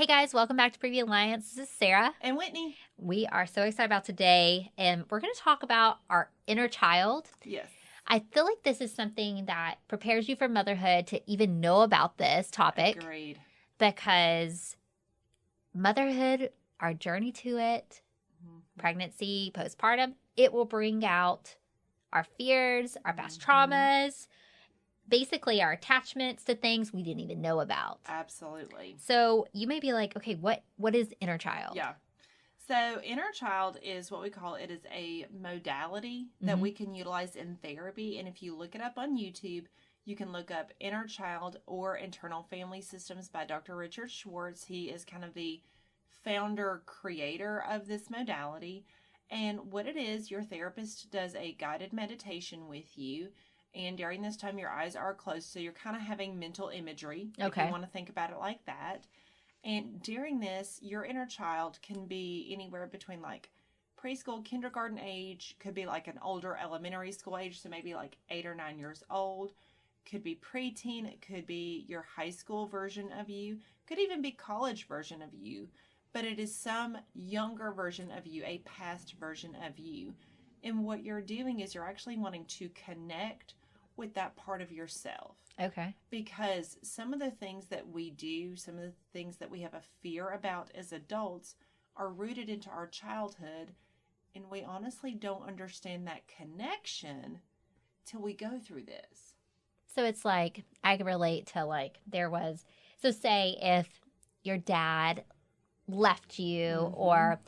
Hey guys, welcome back to Previa Alliance. This is Sarah. And Whitney. We are so excited about today, and we're going to talk about our inner child. Yes. I feel like this is something that prepares you for motherhood to even know about this topic Agreed. because motherhood, our journey to it, Mhm. pregnancy, postpartum, it will bring out our fears, our past Mhm. traumas, basically our attachments to things we didn't even know about. Absolutely. So you may be like, okay, what is inner child? Yeah. So inner child is what we call it is a modality that Mhm. we can utilize in therapy. And if you look it up on YouTube, you can look up inner child or internal family systems by Dr. Richard Schwartz. He is kind of the founder creator of this modality. And what it is, your therapist does a guided meditation with you. And during this time, your eyes are closed. So you're kind of having mental imagery, if you Okay. want to think about it like that. And during this, your inner child can be anywhere between like preschool, kindergarten age, could be like an older elementary school age, so maybe like 8 or 9 years old, could be preteen, it could be your high school version of you, could even be college version of you, but it is some younger version of you, a past version of you. And what you're doing is you're actually wanting to connect with that part of yourself Okay. because some of the things that we do, some of the things that we have a fear about as adults are rooted into our childhood, and we honestly don't understand that connection till we go through this. So it's like I can relate to like so say if your dad left you Mm-hmm. or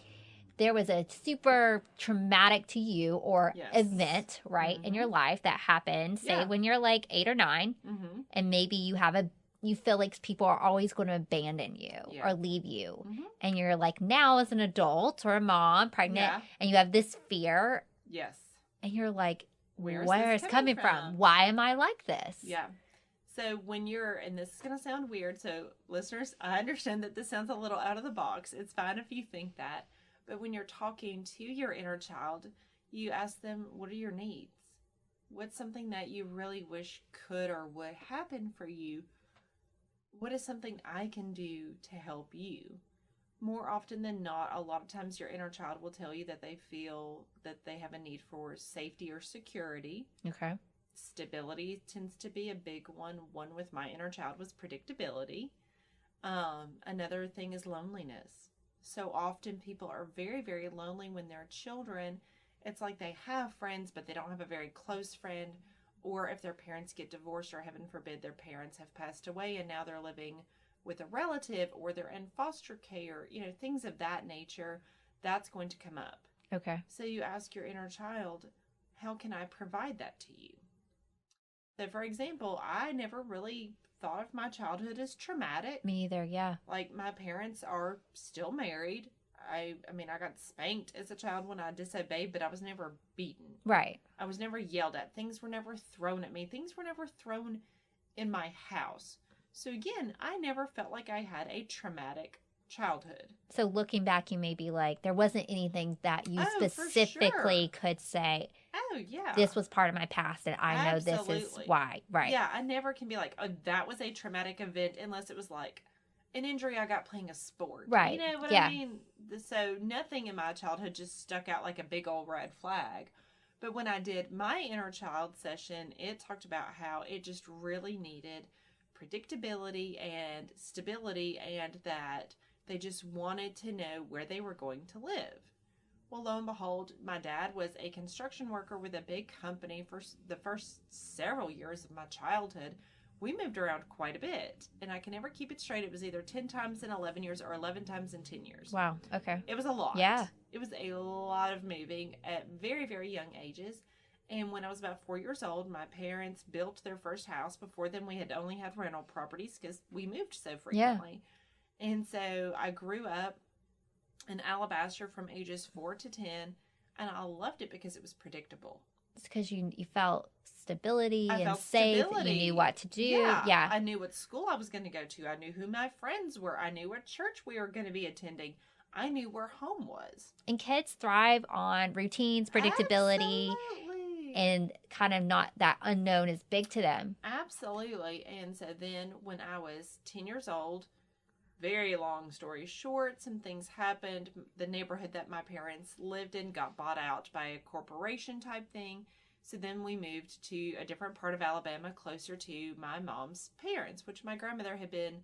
there was a super traumatic to you or Yes. event, right, in your Mm-hmm. life that happened, say Yeah. when you're like 8 or 9, Mm-hmm. and maybe you feel like people are always going to abandon you Yeah. or leave you. Mm-hmm. And you're like now as an adult or a mom, pregnant, Yeah. and you have this fear Yes. and you're like, Where's this where is coming coming from? from? Why am I like this? Yeah. So when you're, and this is going to sound weird, so listeners, I understand that this sounds a little out of the box. It's fine if you think that. But when you're talking to your inner child, you ask them, what are your needs? What's something that you really wish could or would happen for you? What is something I can do to help you? More often than not, a lot of times your inner child will tell you that they feel that they have a need for safety or security. Okay. Stability tends to be a big one. One with my inner child was predictability. Another thing is loneliness. So often people are very, very lonely when they're children. It's like they have friends, but they don't have a very close friend. Or if their parents get divorced, or heaven forbid, their parents have passed away and now they're living with a relative or they're in foster care, things of that nature, that's going to come up. Okay. So you ask your inner child, how can I provide that to you? So, for example, I never really thought of my childhood as traumatic. Me either. Yeah. Like, my parents are still married. I mean, I got spanked as a child when I disobeyed, but I was never beaten. Right. I was never yelled at. Things were never thrown at me. Things were never thrown in my house. So, again, I never felt like I had a traumatic childhood. So looking back, you may be like, there wasn't anything that you Oh, for specifically sure. could say, Oh, yeah. this was part of my past and I know this is Absolutely. why. Right. Yeah, I never can be like, oh, that was a traumatic event unless it was like an injury I got playing a sport. Right. You know what Yeah. I mean? So nothing in my childhood just stuck out like a big old red flag. But when I did my inner child session, it talked about how it just really needed predictability and stability and that they just wanted to know where they were going to live. Well, lo and behold, my dad was a construction worker with a big company for the first several years of my childhood. We moved around quite a bit, and I can never keep it straight. It was either 10 times in 11 years or 11 times in 10 years. Wow. Okay. It was a lot. Yeah. It was a lot of moving at very, very young ages. And when I was about 4 years old, my parents built their first house. Before then, we had only had rental properties because we moved so frequently. Yeah. And so I grew up in Alabaster from ages 4 to 10, and I loved it because it was predictable. It's because you felt stability I and felt safe. stability. You knew what to do. Yeah. I knew what school I was going to go to. I knew who my friends were. I knew what church we were going to be attending. I knew where home was. And kids thrive on routines, predictability, Absolutely. and kind of not that unknown is big to them. Absolutely. And so then when I was 10 years old, very long story short, some things happened. The neighborhood that my parents lived in got bought out by a corporation type thing. So then we moved to a different part of Alabama closer to my mom's parents, which my grandmother had been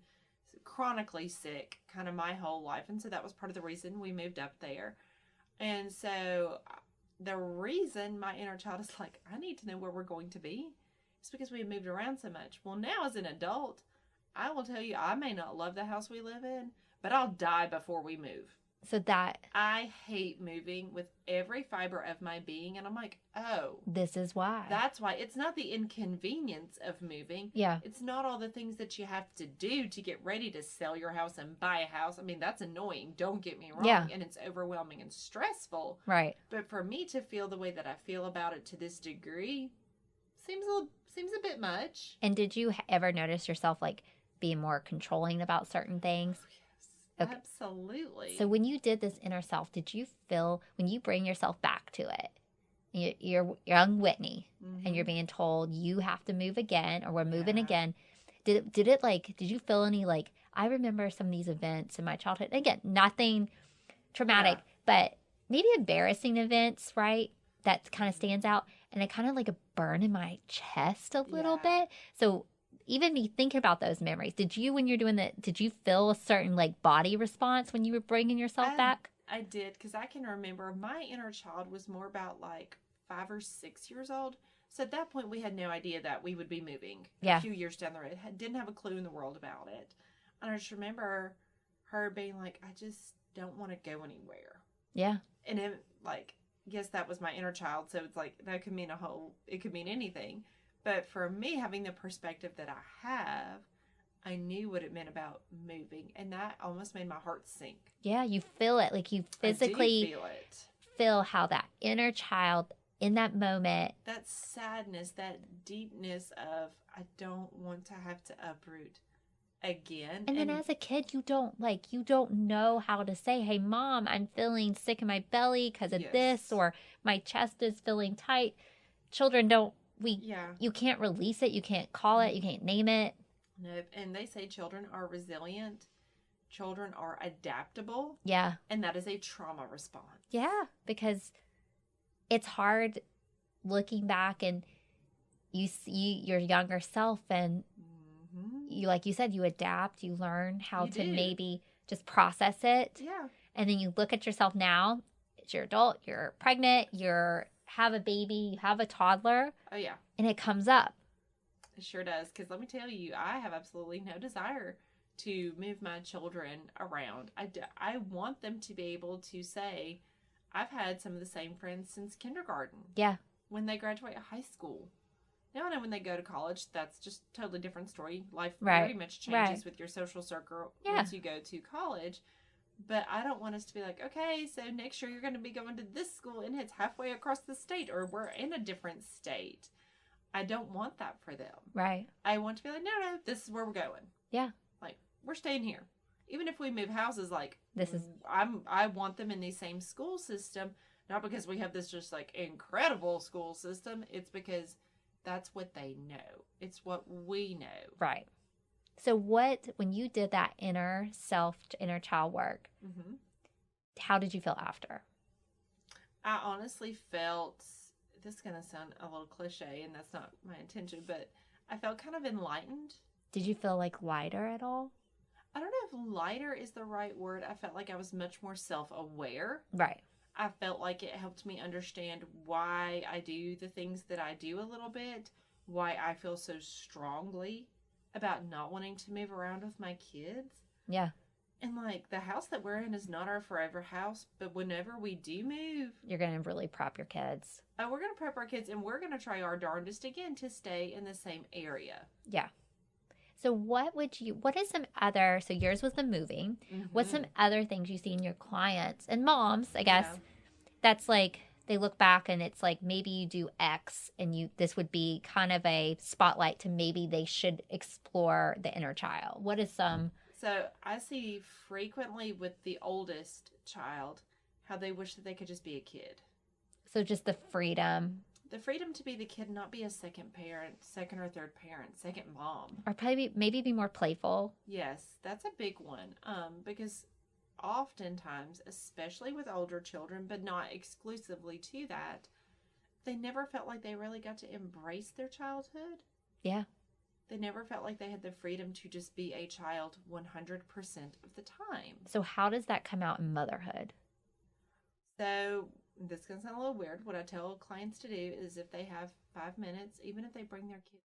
chronically sick kind of my whole life. And so that was part of the reason we moved up there. And so the reason my inner child is like, I need to know where we're going to be, is because we have moved around so much. Well, now as an adult, I will tell you, I may not love the house we live in, but I'll die before we move. So that... I hate moving with every fiber of my being. And I'm like, oh. This is why. That's why. It's not the inconvenience of moving. Yeah. It's not all the things that you have to do to get ready to sell your house and buy a house. I mean, that's annoying. Don't get me wrong. Yeah. And it's overwhelming and stressful. Right. But for me to feel the way that I feel about it to this degree seems a bit much. And did you ever notice yourself like being more controlling about certain things? Okay. Absolutely. So when you did this inner self, did you feel, when you bring yourself back to it, you're young Whitney, and you're being told you have to move again, or we're moving again, did you feel any, like, I remember some of these events in my childhood, again, nothing traumatic, but maybe embarrassing events, right? That kind of stands out, and it kind of like a burn in my chest a little bit. So even me thinking about those memories, did you, when you're doing that, did you feel a certain like body response when you were bringing yourself back? I did, because I can remember my inner child was more about like 5 or 6 years old. So at that point, we had no idea that we would be moving a few years down the road. Didn't have a clue in the world about it. And I just remember her being like, I just don't want to go anywhere. Yeah. And it, like, yes, that was my inner child. So it's like, that could mean it could mean anything. But for me, having the perspective that I have, I knew what it meant about moving. And that almost made my heart sink. Yeah, you feel it. Like you physically feel how that inner child in that moment. That sadness, that deepness of, I don't want to have to uproot again. And then as a kid, you don't know how to say, hey, Mom, I'm feeling sick in my belly because of this, or my chest is feeling tight. Children don't. You can't release it. You can't call it. You can't name it. Nope. And they say children are resilient. Children are adaptable. Yeah. And that is a trauma response. Yeah. Because it's hard looking back and you see your younger self and you, like you said, you adapt, you learn how to maybe just process it. Yeah. And then you look at yourself now. It's your adult. You're pregnant. Have a baby, you have a toddler. Oh, yeah. And it comes up. It sure does. Because let me tell you, I have absolutely no desire to move my children around. I want them to be able to say, I've had some of the same friends since kindergarten. Yeah. When they graduate high school. Now I know when they go to college, that's just a totally different story. Life pretty much changes with your social circle once you go to college. But I don't want us to be like, okay, so next year you're going to be going to this school and it's halfway across the state, or we're in a different state. I don't want that for them. Right. I want to be like, no, this is where we're going. Yeah. Like, we're staying here. Even if we move houses, like, I want them in the same school system, not because we have this just like incredible school system. It's because that's what they know. It's what we know. Right. So when you did that inner self, inner child work, how did you feel after? I honestly felt, this is going to sound a little cliche and that's not my intention, but I felt kind of enlightened. Did you feel like lighter at all? I don't know if lighter is the right word. I felt like I was much more self-aware. Right. I felt like it helped me understand why I do the things that I do a little bit, why I feel so strongly about not wanting to move around with my kids. Yeah. And like the house that we're in is not our forever house, but whenever we do move, you're going to really prep your kids. We're going to prep our kids and we're going to try our darndest again to stay in the same area. Yeah. So what is some other, so yours was the moving. What's some other things you see in your clients and moms, I guess, that's like, they look back and it's like, maybe you do X and this would be kind of a spotlight to maybe they should explore the inner child. What is some? So I see frequently with the oldest child, how they wish that they could just be a kid. So just the freedom. The freedom to be the kid, not be a second parent, second or third parent, second mom. Or maybe be more playful. Yes, that's a big one. Because oftentimes, especially with older children, but not exclusively to that, they never felt like they really got to embrace their childhood. Yeah. They never felt like they had the freedom to just be a child 100% of the time. So how does that come out in motherhood? So this is going to sound a little weird. What I tell clients to do is if they have 5 minutes, even if they bring their kids,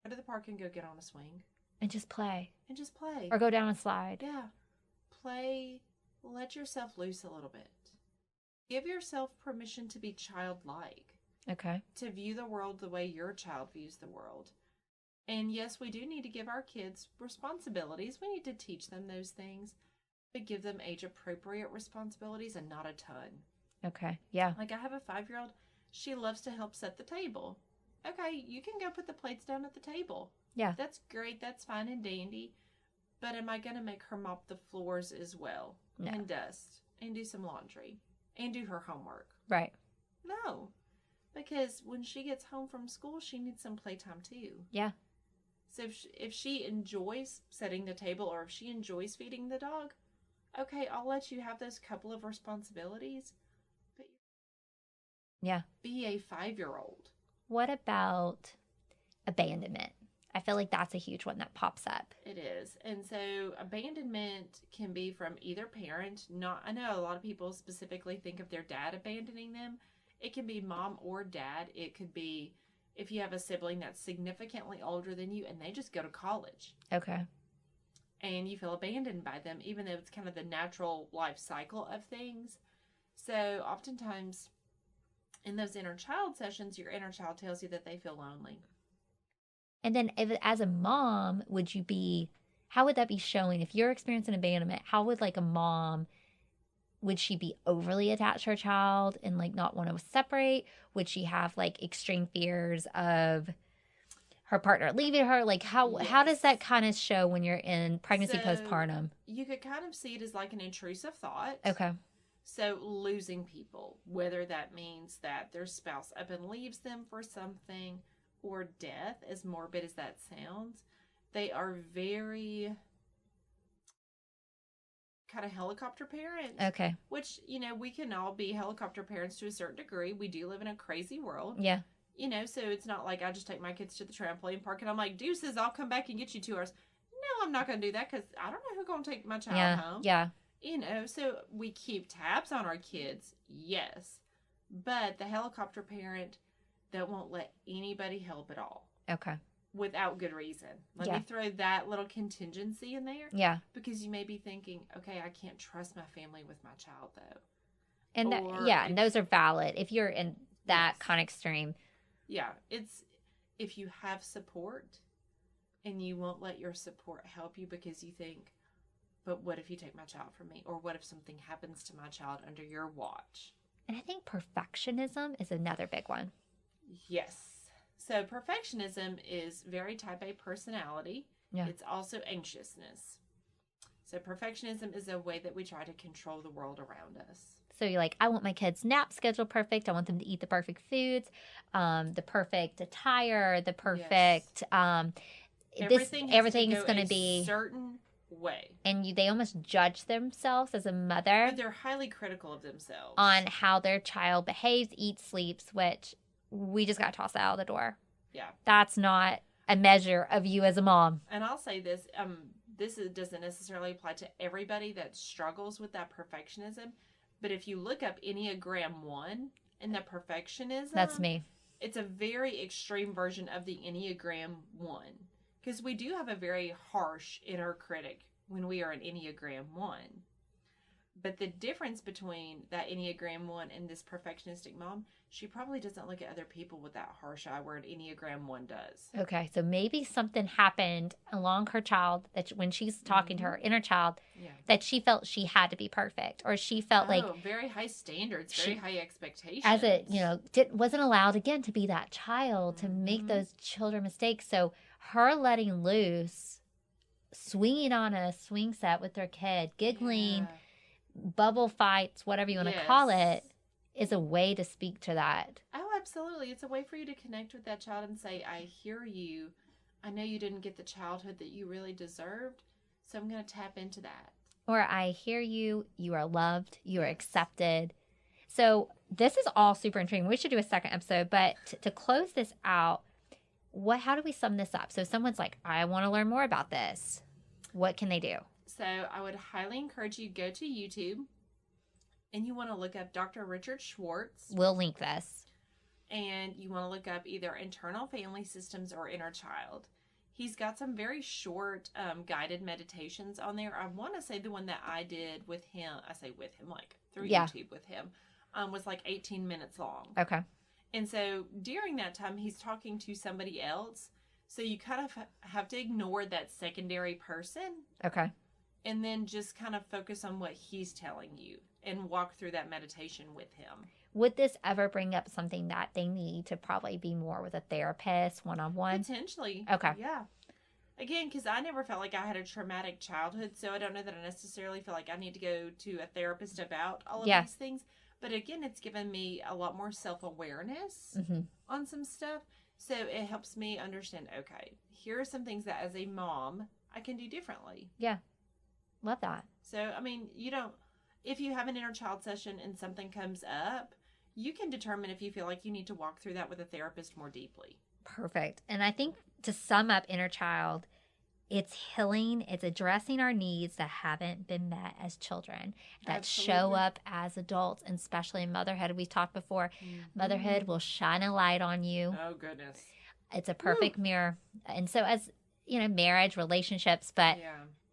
go to the park and go get on a swing. And just play. And just play. Or go down a slide. Yeah. Play. Let yourself loose a little bit. Give yourself permission to be childlike. Okay. To view the world the way your child views the world. And yes, we do need to give our kids responsibilities. We need to teach them those things, but give them age-appropriate responsibilities and not a ton. Okay, yeah. Like I have a 5-year-old, she loves to help set the table. Okay, you can go put the plates down at the table. Yeah. That's great, that's fine and dandy. But am I going to make her mop the floors as well? No. And dust? And do some laundry? And do her homework? Right. No. Because when she gets home from school, she needs some playtime too. Yeah. So if she enjoys setting the table or if she enjoys feeding the dog, okay, I'll let you have those couple of responsibilities. But yeah, be a 5-year-old. What about abandonment? I feel like that's a huge one that pops up. It is. And so abandonment can be from either parent. I know a lot of people specifically think of their dad abandoning them. It can be mom or dad. It could be if you have a sibling that's significantly older than you and they just go to college. Okay. And you feel abandoned by them, even though it's kind of the natural life cycle of things. So oftentimes in those inner child sessions, your inner child tells you that they feel lonely. And then as a mom, how would that be showing? If you're experiencing abandonment, how would like a mom, would she be overly attached to her child and like not want to separate? Would she have like extreme fears of her partner leaving her? Like how does that kind of show when you're in pregnancy postpartum? You could kind of see it as like an intrusive thought. Okay. So losing people, whether that means that their spouse up and leaves them for something or death, as morbid as that sounds, they are very kind of helicopter parent. Okay. Which, we can all be helicopter parents to a certain degree. We do live in a crazy world. Yeah. So it's not like I just take my kids to the trampoline park and I'm like, deuces, I'll come back and get you 2 hours. No, I'm not going to do that because I don't know who's going to take my child home. Yeah. So we keep tabs on our kids, yes. But the helicopter parent that won't let anybody help at all. Okay. Without good reason. Let me throw that little contingency in there. Yeah. Because you may be thinking, okay, I can't trust my family with my child, though. And and those are valid if you're in that kind of extreme. Yeah. It's if you have support and you won't let your support help you because you think, but what if you take my child from me? Or what if something happens to my child under your watch? And I think perfectionism is another big one. Yes. So perfectionism is very type A personality. Yeah. It's also anxiousness. So perfectionism is a way that we try to control the world around us. So you're like, I want my kids' nap schedule perfect. I want them to eat the perfect foods, the perfect attire, the perfect. Everything is going to be certain way. And they almost judge themselves as a mother. But they're highly critical of themselves on how their child behaves, eats, sleeps, which we just got tossed out of the door. Yeah, that's not a measure of you as a mom. And I'll say this: doesn't necessarily apply to everybody that struggles with that perfectionism. But if you look up Enneagram 1 and the perfectionism, that's me. It's a very extreme version of the Enneagram 1. Because we do have a very harsh inner critic when we are an Enneagram 1. But the difference between that Enneagram 1 and this perfectionistic mom, she probably doesn't look at other people with that harsh eye where an Enneagram 1 does. Okay, so maybe something happened along her child that when she's talking to her inner child, that she felt she had to be perfect, or she felt like very high standards, very high expectations. As wasn't allowed again to be that child, to make those children mistakes. So her letting loose, swinging on a swing set with her kid, giggling, bubble fights, whatever you want to call it, is a way to speak to that. Oh, Absolutely. It's a way for you to connect with that child and say, I hear you. I know you didn't get the childhood that you really deserved, so I'm going to tap into that. Or I hear you. You are loved. You are accepted. So this is all super intriguing. We should do a second episode, but to close this out, how do we sum this up? So someone's like, I want to learn more about this. What can they do? So I would highly encourage you to go to YouTube and you want to look up Dr. Richard Schwartz. We'll link this. And you want to look up either internal family systems or inner child. He's got some very short guided meditations on there. I want to say the one that I did with him, I say with him, like through YouTube with him, was like 18 minutes long. Okay. And so during that time, he's talking to somebody else. So you kind of have to ignore that secondary person. Okay. And then just kind of focus on what he's telling you and walk through that meditation with him. Would this ever bring up something that they need to probably be more with a therapist one-on-one? Potentially. Okay. Yeah. Again, because I never felt like I had a traumatic childhood, so I don't know that I necessarily feel like I need to go to a therapist about all of these things. But again, it's given me a lot more self-awareness on some stuff. So it helps me understand, okay, here are some things that as a mom, I can do differently. Yeah. Love that. So, I mean, if you have an inner child session and something comes up, you can determine if you feel like you need to walk through that with a therapist more deeply. Perfect. And I think to sum up inner child, it's healing. It's addressing our needs that haven't been met as children, that show up as adults, and especially in motherhood. We talked before, motherhood will shine a light on you. Oh, goodness. It's a perfect mirror. And so as, marriage, relationships, but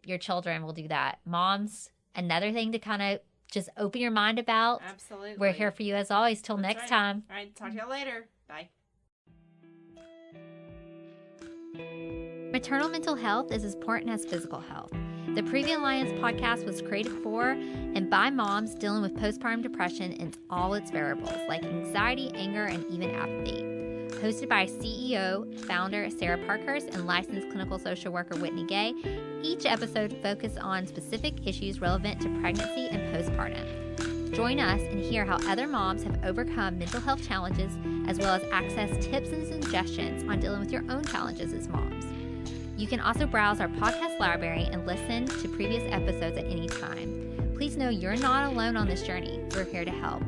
your children will do that. Moms, another thing to kind of just open your mind about. Absolutely. We're here for you as always. Till next time. All right. Talk to y'all later. Bye. Maternal mental health is as important as physical health. The Previa Alliance podcast was created for and by moms dealing with postpartum depression and all its variables like anxiety, anger, and even apathy. Hosted by CEO, founder Sarah Parkhurst and licensed clinical social worker Whitney Gay, each episode focuses on specific issues relevant to pregnancy and postpartum. Join us and hear how other moms have overcome mental health challenges, as well as access tips and suggestions on dealing with your own challenges as moms. You can also browse our podcast library and listen to previous episodes at any time. Please know you're not alone on this journey. We're here to help.